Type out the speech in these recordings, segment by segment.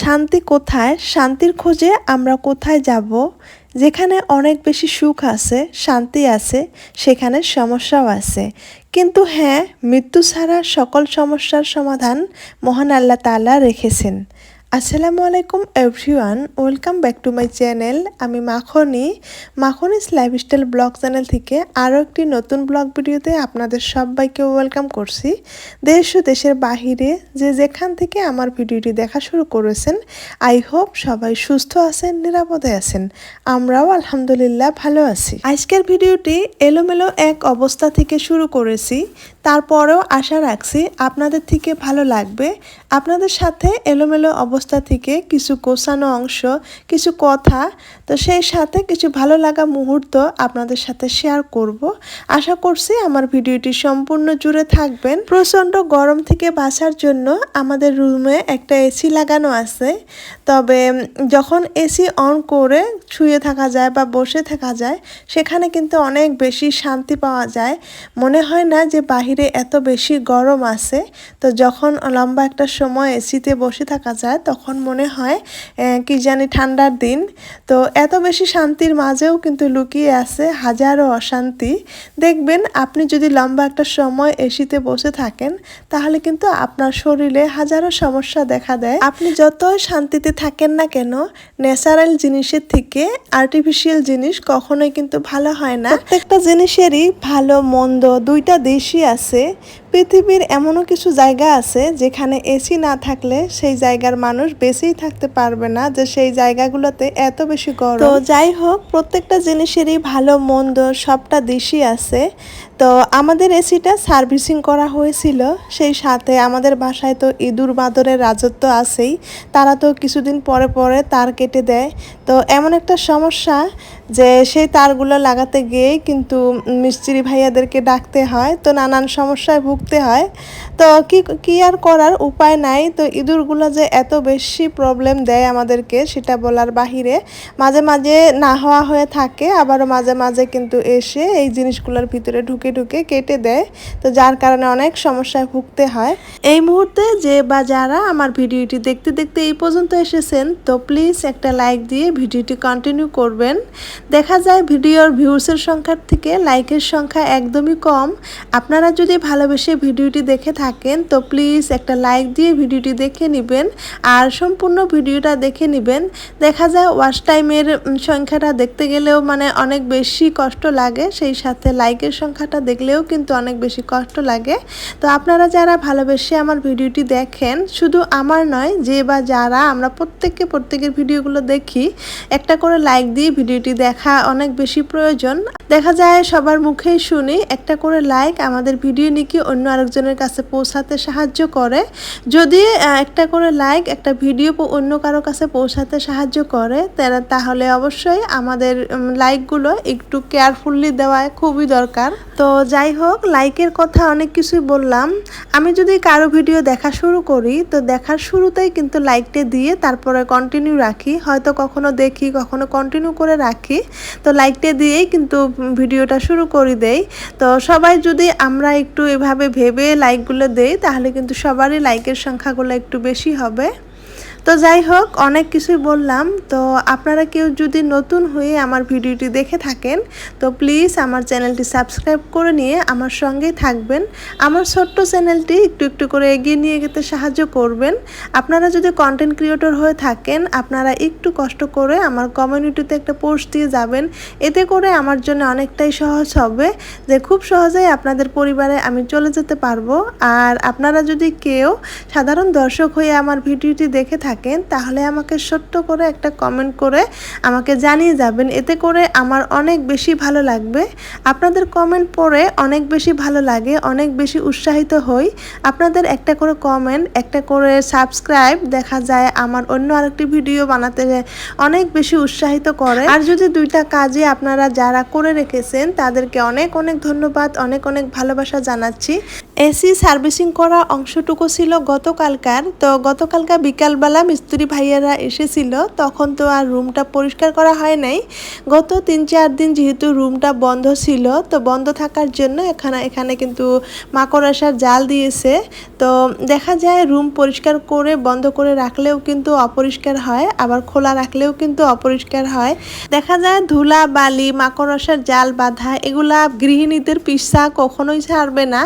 শান্তি কোথায়? শান্তির খোঁজে আমরা কোথায় যাব? যেখানে অনেক বেশি সুখ আছে, শান্তি আছে, সেখানে সমস্যাও আছে। কিন্তু হ্যাঁ, মৃত্যু ছাড়া সকল সমস্যার সমাধান মহান আল্লাহ তাআলা রেখেছেন। আসসালামু আলাইকুম everyone, welcome back to my channel. আমি মাখনিস লাইফস্টাইল ব্লগ চ্যানেল থেকে আরও একটি নতুন ব্লগ ভিডিওতে আপনাদের সবাইকে ওয়েলকাম করছি। দেশ ও দেশের বাহিরে যে যেখান থেকে আমার ভিডিওটি দেখা শুরু করেছেন, আই হোপ সবাই সুস্থ আছেন, নিরাপদে আছেন। আমরাও আলহামদুলিল্লাহ ভালো আছি। আজকের ভিডিওটি এলোমেলো এক অবস্থা থেকে শুরু করেছি, তারপরেও আশা রাখছি আপনাদের থেকে ভালো লাগবে। আপনাদের সাথে এলোমেলো অবস্থা থেকে কিছু গোছানো অংশ, কিছু কথা, তো সেই সাথে কিছু ভালো লাগা মুহূর্ত আপনাদের সাথে শেয়ার করব। আশা করছি আমার ভিডিওটি সম্পূর্ণ জুড়ে থাকবেন। প্রচণ্ড গরম থেকে বাঁচার জন্য আমাদের রুমে একটা এসি লাগানো আছে, তবে যখন এসি অন করে শুয়ে থাকা যায় বা বসে থাকা যায়, সেখানে কিন্তু অনেক বেশি শান্তি পাওয়া যায়। মনে হয় না যে বাহিরে এত বেশি গরম আছে। তো যখন লম্বা একটা সময় এসিতে বসে থাকা যায়, তখন মনে হয় কি জানি ঠান্ডার দিন। তো এত বেশি শান্তির মাঝেও কিন্তু লুকিয়ে আছে হাজারো অশান্তি। দেখবেন আপনি যদি লম্বা একটা সময় এসিতে বসে থাকেন, তাহলে কিন্তু আপনার শরীরে হাজারো সমস্যা দেখা দেয়। আপনি যতই শান্তিতে থাকেন না কেন, ন্যাচারাল জিনিসের থেকে আর্টিফিশিয়াল জিনিস কখনোই কিন্তু ভালো হয় না। প্রত্যেকটা জিনিসেরই ভালো মন্দ দুইটা দিকই আছে। পৃথিবীর এমনও কিছু জায়গা আছে যেখানে এসি না থাকলে সেই জায়গার মানুষ বেঁচেই থাকতে পারবে না, যে সেই জায়গাগুলোতে এত বেশি গরম। তো যাই হোক, প্রত্যেকটা জিনিসেরই ভালো মন্দ সবটা দিকই আছে। তো আমাদের এসিটা সার্ভিসিং করা হয়েছিল, সেই সাথে আমাদের বাসায় তো ইঁদুর বাদরের রাজত্ব আছেই। তারা তো কিছুদিন পরে পরে তার কেটে দেয়। তো এমন একটা সমস্যা যে সেই তারগুলো লাগাতে গিয়েই কিন্তু মিস্ত্রি ভাইয়াদেরকে ডাকতে হয়, তো নানান সমস্যায় ভুগতে হয়। তো কি আর করার উপায় নাই। তো ইঁদুরগুলো যে এত বেশি প্রবলেম দেয় আমাদেরকে, সেটা বলার বাহিরে। মাঝে মাঝে না হওয়া হয়ে থাকে, আবারও মাঝে মাঝে কিন্তু এসে এই জিনিসগুলোর ভিতরে ঢুকে কেটে দেয়। তো যার কারণে অনেক সমস্যায় ভুগতে হয়। এই মুহূর্তে যে বা যারা আমার ভিডিওটি দেখতে দেখতে এই পর্যন্ত এসেছেন, তো প্লিজ একটা লাইক দিয়ে ভিডিওটি কন্টিনিউ করবেন। দেখা যায় ভিডিওর ভিউসের সংখ্যার থেকে লাইকের সংখ্যা একদমই কম। আপনারা যদি ভালোবেসে ভিডিওটি দেখে থাকেন, তো প্লিজ একটা লাইক দিয়ে ভিডিওটি দেখে নেবেন আর সম্পূর্ণ ভিডিওটা দেখে নেবেন। দেখা যায় ওয়াচ টাইমের সংখ্যাটা দেখতে গেলেও মানে অনেক বেশি কষ্ট লাগে, সেই সাথে লাইকের সংখ্যাটা দেখলেও কিন্তু অনেক বেশি কষ্ট লাগে। তো আপনারা যারা ভালোবেসে আমার ভিডিওটি দেখেন, শুধু আমার নয়, যে বা যারা আমরা প্রত্যেকের ভিডিওগুলো দেখি, একটা করে লাইক দিয়ে ভিডিওটি দেখা অনেক বেশি প্রয়োজন। দেখা যায় সবার মুখেই শুনি একটা করে লাইক আমাদের ভিডিও নিয়ে অন্য আরেকজনের কাছে পৌঁছাতে সাহায্য করে। যদি একটা করে লাইক একটা ভিডিও অন্য কারো কাছে পৌঁছাতে সাহায্য করে, তাহলে অবশ্যই আমাদের লাইকগুলো একটু কেয়ারফুলি দেওয়া খুবই দরকার। তো যাই হোক, লাইকের কথা অনেক কিছুই বললাম। আমি যদি কারো ভিডিও দেখা শুরু করি, তো দেখার শুরুতেই কিন্তু লাইকটা দিয়ে তারপরে কন্টিনিউ রাখি। হয়তো কখনো দেখি, কখনো কন্টিনিউ করে রাখি। তো লাইকটা দিয়েই কিন্তু ভিডিওটা শুরু করে দেই। তো সবাই যদি আমরা একটু এভাবে ভেবে লাইকগুলো দেই, তাহলে কিন্তু সবারই লাইকের সংখ্যাগুলো একটু বেশি হবে। তো যাই হোক, অনেক কিছুই বললাম। তো আপনারা কেউ যদি নতুন হয়ে আমার ভিডিওটি দেখে থাকেন, তো প্লিজ আমার চ্যানেলটি সাবস্ক্রাইব করে নিয়ে আমার সঙ্গেই থাকবেন। আমার ছোট্ট চ্যানেলটি একটু একটু করে এগিয়ে নিয়ে যেতে সাহায্য করবেন। আপনারা যদি কন্টেন্ট ক্রিয়েটর হয়ে থাকেন, আপনারা একটু কষ্ট করে আমার কমিউনিটিতে একটা পোস্ট দিয়ে যাবেন। এতে করে আমার জন্য অনেকটাই সহজ হবে, যে খুব সহজেই আপনাদের পরিবারে আমি চলে যেতে পারবো। আর আপনারা যদি কেউ সাধারণ দর্শক হয়ে আমার ভিডিওটি দেখে থাকেন, তাহলে আমাকে ছোট্ট করে একটা কমেন্ট করে আমাকে জানিয়ে যাবেন। এতে করে আমার অনেক বেশি ভালো লাগবে। আপনাদের কমেন্ট পড়ে অনেক বেশি ভালো লাগে, অনেক বেশি উৎসাহিত হই। আপনাদের একটা করে কমেন্ট, একটা করে সাবস্ক্রাইব দেখা যায় আমার অন্য আরেকটি ভিডিও বানাতে অনেক বেশি উৎসাহিত করে। আর যদি দুইটা কাজে আপনারা যারা করে রেখেছেন, তাদেরকে অনেক অনেক ধন্যবাদ, অনেক অনেক ভালোবাসা জানাচ্ছি। এসি সার্ভিসিং করা অংশটুকু ছিল গতকালকার। তো গতকালকার বিকালবেলা মিস্ত্রি ভাইয়েরা এসেছিল, তখন তো আর রুমটা পরিষ্কার করা হয় নাই। গত 3-4 দিন যেহেতু রুমটা বন্ধ ছিল, তো বন্ধ থাকার জন্য এখানে কিন্তু মাকড় আসার জাল দিয়েছে। তো দেখা যায় রুম পরিষ্কার করে বন্ধ করে রাখলেও কিন্তু অপরিষ্কার হয়, আবার খোলা রাখলেও কিন্তু অপরিষ্কার হয়। দেখা যায় ধুলা বালি মাকড় আসার জাল বাঁধা এগুলা গৃহিণীদের পিসা কখনোই ছাড়বে না।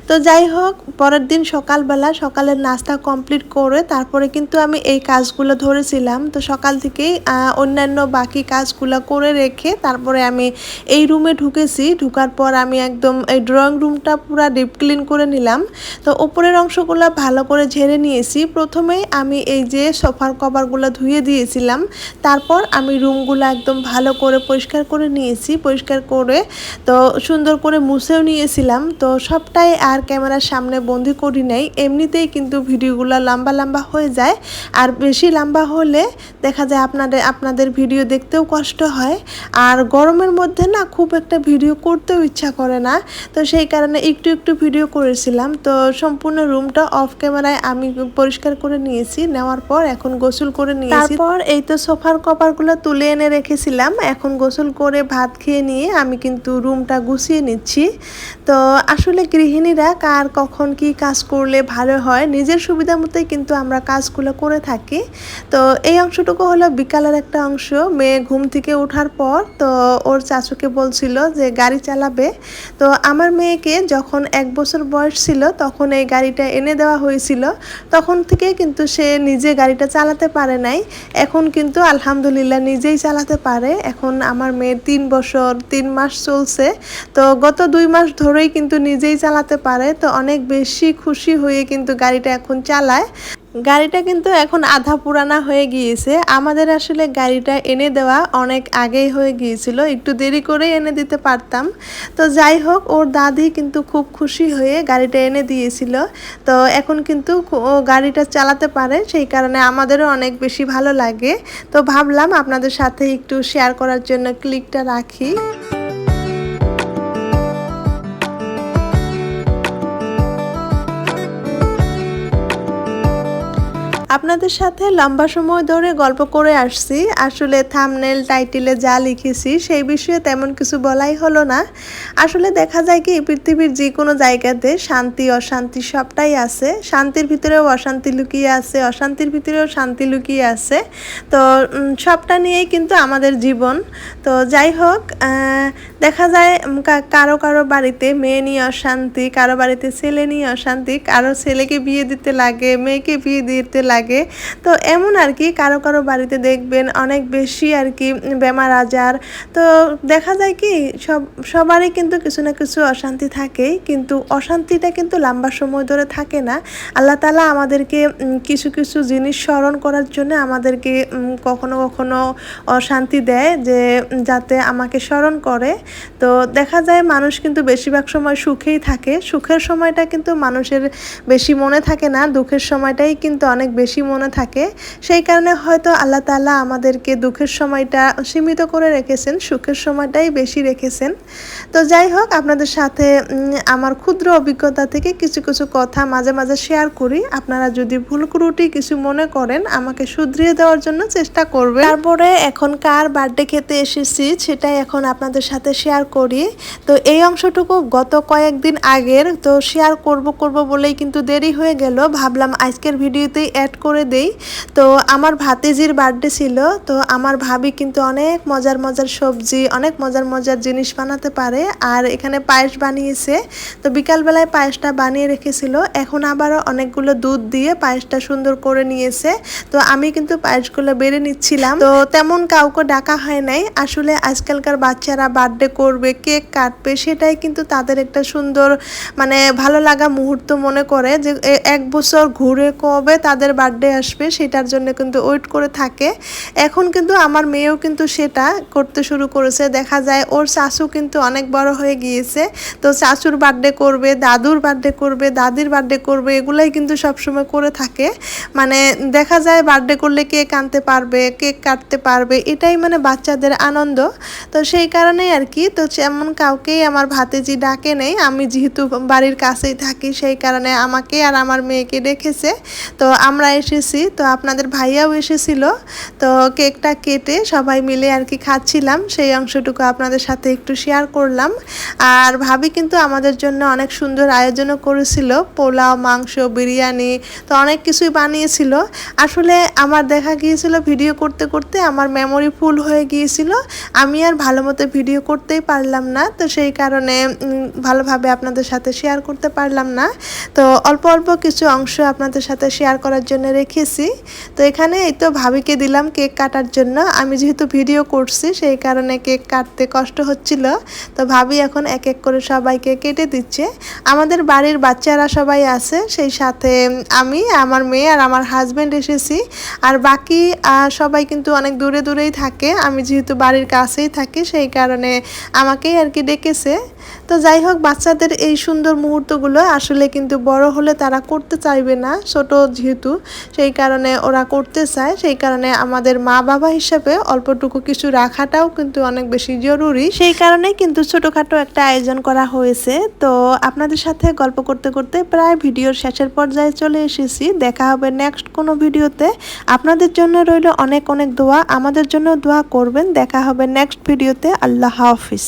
তো যাই হোক, পরের দিন সকালবেলা সকালের নাস্তা কমপ্লিট করে তারপরে কিন্তু আমি এই কাজগুলো ধরেছিলাম। তো সকাল থেকেই অন্যান্য বাকি কাজগুলো করে রেখে তারপরে আমি এই রুমে ঢুকেছি। ঢুকার পর আমি একদম এই ড্রয়িং রুমটা পুরো ডিপ ক্লিন করে নিলাম। তো উপরের অংশগুলো ভালো করে ঝেড়ে নিয়েছি। প্রথমেই আমি এই যে সোফার কভারগুলো ধুয়ে দিয়েছিলাম, তারপর আমি রুমগুলো একদম ভালো করে পরিষ্কার করে নিয়েছি। পরিষ্কার করে তো সুন্দর করে মুছেও নিয়েছিলাম। তো সবটাই আর ক্যামেরার সামনে বন্দি করি নাই, এমনিতেই কিন্তু ভিডিওগুলো লম্বা লম্বা হয়ে যায়। আর বেশি লম্বা হলে দেখা যায় আপনাদের ভিডিও দেখতেও কষ্ট হয়, আর গরমের মধ্যে না খুব একটা ভিডিও করতেও ইচ্ছা করে না। তো সেই কারণে একটু একটু ভিডিও করেছিলাম। তো সম্পূর্ণ রুমটা অফ ক্যামেরায় আমি পরিষ্কার করে নিয়েছি। নেওয়ার পর এখন গোসল করে নিয়েছি। তারপর এই তো সোফার কভারগুলো তুলে এনে রেখেছিলাম। এখন গোসল করে ভাত খেয়ে নিয়ে আমি কিন্তু রুমটা গুছিয়ে নিচ্ছি। তো আসলে গৃহিণীরা কার কখন কি কাজ করলে ভালো হয় নিজের সুবিধা মতোই কিন্তু আমরা কাজগুলো করে থাকি। তো এই অংশটুকু হলো বিকালের একটা অংশ। মেয়ে ঘুম থেকে ওঠার পর তো ওর চাচুকে বলছিল যে গাড়ি চালাবে। তো আমার মেয়েকে যখন 1 বছর বয়স ছিল তখন এই গাড়িটা এনে দেওয়া হয়েছিল। তখন থেকে কিন্তু সে নিজে গাড়িটা চালাতে পারে নাই। এখন কিন্তু আলহামদুলিল্লাহ নিজেই চালাতে পারে। এখন আমার মেয়ের 3 বছর 3 মাস চলছে। তো গত 2 মাস ধরেই কিন্তু নিজেই চালাতে পারে। তো অনেক বেশি খুশি হয়ে কিন্তু গাড়িটা এখন চালায়। গাড়িটা কিন্তু এখন আধা পুরানা হয়ে গিয়েছে। আমাদের আসলে গাড়িটা এনে দেওয়া অনেক আগেই হয়ে গিয়েছিল, একটু দেরি করে এনে দিতে পারতাম। তো যাই হোক, ওর দাদি কিন্তু খুব খুশি হয়ে গাড়িটা এনে দিয়েছিল। তো এখন কিন্তু ও গাড়িটা চালাতে পারে, সেই কারণে আমাদেরও অনেক বেশি ভালো লাগে। তো ভাবলাম আপনাদের সাথে একটু শেয়ার করার জন্য ক্লিকটা রাখি। আপনাদের সাথে লম্বা সময় ধরে গল্প করে আসছি। আসলে থাম্বনেল টাইটেলে যা লিখেছি সেই বিষয়ে তেমন কিছু বলাই হলো না। আসলে দেখা যায় কি পৃথিবীর যে কোনো জায়গাতে শান্তি অশান্তি সবটাই আছে। শান্তির ভিতরেও অশান্তি লুকিয়ে আছে, অশান্তির ভিতরেও শান্তি লুকিয়ে আছে। তো সবটা নিয়েই কিন্তু আমাদের জীবন। তো যাই হোক, দেখা যায় কারো কারো বাড়িতে মেয়ে নিয়ে অশান্তি, কারো বাড়িতে ছেলে নিয়ে অশান্তি, কারো ছেলেকে বিয়ে দিতে লাগে, মেয়েকে বিয়ে দিতে লাগে। তো এমন আর কি, কারো কারো বাড়িতে দেখবেন অনেক বেশি আর কি বেমার আজার। তো দেখা যায় কি সবারই কিন্তু কিছু না কিছু অশান্তি থাকেই, কিন্তু অশান্তিটা কিন্তু লম্বা সময় ধরে থাকে না। আল্লাহ তাআলা আমাদেরকে কিছু কিছু জিনিস স্মরণ করার জন্য আমাদেরকে কখনো কখনো অশান্তি দেয়, যে যাতে আমাকে স্মরণ করে। তো দেখা যায় মানুষ কিন্তু বেশিরভাগ সময় সুখেই থাকে। সুখের সময়টা কিন্তু মানুষের বেশি মনে থাকে না, দুঃখের সময়টাই কিন্তু অনেক বেশি মনে থাকে। সেই কারণে হয়তো আল্লাহ তাআলা আমাদেরকে দুঃখের সময়টা সীমিত করে রেখেছেন, সুখের সময়টাই বেশি রেখেছেন। তো যাই হোক, আপনাদের সাথে আমার ক্ষুদ্র অভিজ্ঞতা থেকে কিছু কিছু কথা মাঝে মাঝে শেয়ার করি। আপনারা যদি ভুল ত্রুটি কিছু মনে করেন আমাকে শুধরিয়ে দেওয়ার জন্য চেষ্টা করবেন। তারপরে এখন কার বার্থডে খেতে এসেছি সেটাই এখন আপনাদের সাথে শেয়ার করি। তো এই অংশটুকু গত কয়েকদিন আগের, তো শেয়ার করব বলেই কিন্তু দেরি হয়ে গেল। ভাবলাম আজকের ভিডিওতেই অ্যাড করে দেই। তো আমার ভাতিজির বার্থডে ছিল। তো আমার ভাবি কিন্তু অনেক মজার মজার সবজি, অনেক মজার মজার জিনিস বানাতে পারে। আর এখানে পায়েস বানিয়েছে। তো বিকালবেলায় পায়েসটা বানিয়ে রেখেছিল, এখন আবারও অনেকগুলো দুধ দিয়ে পায়েসটা সুন্দর করে নিয়েছে। তো আমি কিন্তু পায়েসগুলো বেড়ে নিচ্ছিলাম। তো তেমন কাউকে ডাকা হয় নাই। আসলে আজকালকার বাচ্চারা বার্থডে করবে, কেক কাটবে, সেটাই কিন্তু তাদের একটা সুন্দর মানে ভালো লাগা মুহূর্ত মনে করে, যে 1 বছর ঘুরে কবে তাদের বার্থডে আসবে সেটার জন্য কিন্তু ওয়েট করে থাকে। এখন কিন্তু আমার মেয়েও কিন্তু সেটা করতে শুরু করেছে। দেখা যায় ওর শাশু কিন্তু অনেক বড় হয়ে গিয়েছে। তো শাশুর বার্থডে করবে, দাদুর বার্থডে করবে, দাদির বার্থডে করবে, এগুলাই কিন্তু সবসময় করে থাকে। মানে দেখা যায় বার্থডে করলে কেক আনতে পারবে, কেক কাটতে পারবে, এটাই মানে বাচ্চাদের আনন্দ। তো সেই কারণেই আর কি দেখি তো তেমন কাউকেই আমার ভাতিজি ডাকে নেই। আমি যেহেতু বাড়ির কাছেই থাকি সেই কারণে আমাকে আর আমার মেয়েকে ডেকেছে। তো আমরা এসেছি, তো আপনাদের ভাইয়াও এসেছিল। তো কেকটা কেটে সবাই মিলে আর কি খাচ্ছিলাম, সেই অংশটুকু আপনাদের সাথে একটু শেয়ার করলাম। আর ভাবি কিন্তু আমাদের জন্য অনেক সুন্দর আয়োজনও করেছিল, পোলাও, মাংস, বিরিয়ানি, তো অনেক কিছুই বানিয়েছিল। আসলে আমার দেখা গিয়েছিল ভিডিও করতে করতে আমার মেমোরি ফুল হয়ে গিয়েছিল, আমি আর ভালো মতো ভিডিও করতেই পারলাম না। তো সেই কারণে ভালোভাবে আপনাদের সাথে শেয়ার করতে পারলাম না। তো অল্প অল্প কিছু অংশ আপনাদের সাথে শেয়ার করার জন্য রেখেছি। তো এখানে এই তো ভাবিকে দিলাম কেক কাটার জন্য। আমি যেহেতু ভিডিও করছি সেই কারণে কেক কাটতে কষ্ট হচ্ছিল। তো ভাবি এখন এক এক করে সবাইকে কেটে দিচ্ছে। আমাদের বাড়ির বাচ্চারা সবাই আছে, সেই সাথে আমি, আমার মেয়ে আর আমার হাজব্যান্ড এসেছি। আর বাকি সবাই কিন্তু অনেক দূরে দূরেই থাকে, আমি যেহেতু বাড়ির কাছেই থাকি সেই কারণে আমাকেই আর কি ডেকেছে। তো যাই হোক, বাচ্চাদের এই সুন্দর মুহূর্তগুলো আসলে কিন্তু বড় হলে তারা করতে চাইবে না, ছোট যেহেতু সেই কারণে ওরা করতে চায়। সেই কারণে আমাদের মা বাবা হিসেবে অল্পটুকু কিছু রাখাটাও কিন্তু অনেক বেশি জরুরি। সেই কারণে কিন্তু ছোটোখাটো একটা আয়োজন করা হয়েছে। তো আপনাদের সাথে গল্প করতে করতে প্রায় ভিডিওর শেষের পর্যায়ে চলে এসেছি। দেখা হবে নেক্সট কোনো ভিডিওতে। আপনাদের জন্য রইল অনেক অনেক দোয়া, আমাদের জন্য দোয়া করবেন। দেখা হবে নেক্সট ভিডিওতে। আল্লাহ হাফিজ।